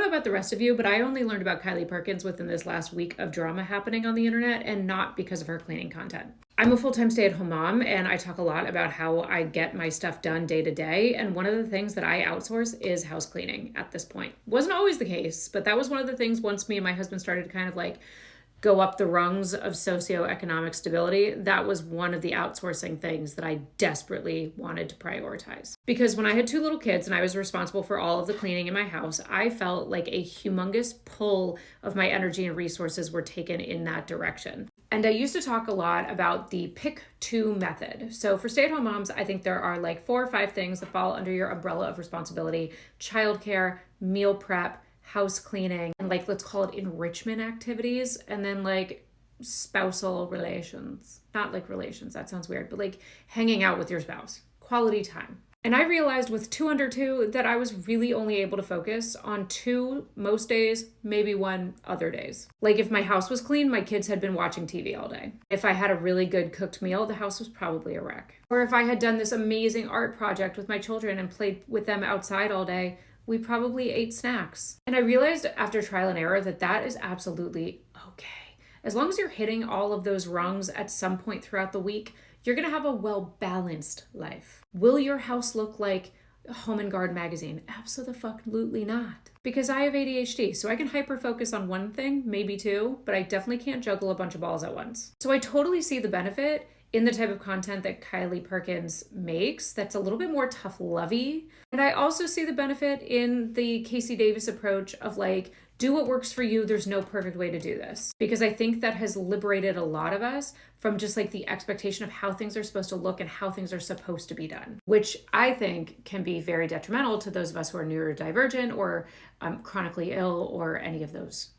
know about the rest of you, but I only learned about Kylie Perkins within this last week of drama happening on the internet, and not because of her cleaning content. I'm a full-time stay-at-home mom, and I talk a lot about how I get my stuff done day to day, and one of the things that I outsource is house cleaning at this point. Wasn't always the case, but that was one of the things once me and my husband started to kind of like go up the rungs of socioeconomic stability, that was one of the outsourcing things that I desperately wanted to prioritize. Because when I had 2 little kids and I was responsible for all of the cleaning in my house, I felt like a humongous pull of my energy and resources were taken in that direction. And I used to talk a lot about the pick 2 method. So for stay-at-home moms, I think there are like 4 or 5 things that fall under your umbrella of responsibility: childcare, meal prep, house cleaning, and like, let's call it enrichment activities, and then like spousal relations. Not like relations, that sounds weird, but like hanging out with your spouse, quality time. And I realized with 2 under 2 that I was really only able to focus on 2 most days, maybe 1 other days. Like if my house was clean, my kids had been watching TV all day. If I had a really good cooked meal, the house was probably a wreck. Or if I had done this amazing art project with my children and played with them outside all day, we probably ate snacks. And I realized after trial and error that that is absolutely okay. As long as you're hitting all of those rungs at some point throughout the week, you're gonna have a well-balanced life. Will your house look like Home and Garden magazine? Absolutely not. Because I have ADHD, so I can hyper-focus on one thing, maybe 2, but I definitely can't juggle a bunch of balls at once. So I totally see the benefit in the type of content that Kylie Perkins makes that's a little bit more tough lovey. And I also see the benefit in the Casey Davis approach of like, do what works for you. There's no perfect way to do this. Because I think that has liberated a lot of us from just like the expectation of how things are supposed to look and how things are supposed to be done, which I think can be very detrimental to those of us who are neurodivergent or chronically ill or any of those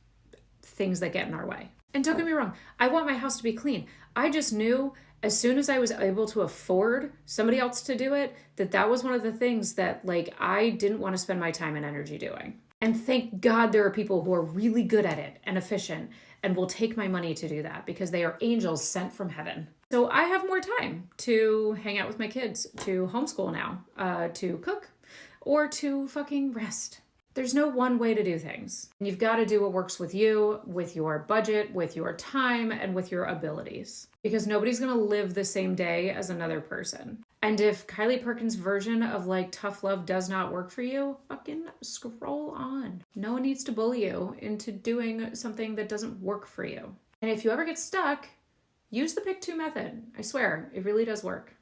things that get in our way. And don't get me wrong, I want my house to be clean. I just knew as soon as I was able to afford somebody else to do it, that was one of the things that like I didn't want to spend my time and energy doing. And thank God there are people who are really good at it and efficient and will take my money to do that because they are angels sent from heaven. So I have more time to hang out with my kids, to homeschool now, to cook, or to fucking rest. There's no one way to do things. You've got to do what works with you, with your budget, with your time, and with your abilities. Because nobody's going to live the same day as another person. And if Kylie Perkins' version of like tough love does not work for you, fucking scroll on. No one needs to bully you into doing something that doesn't work for you. And if you ever get stuck, use the pick 2 method. I swear, it really does work.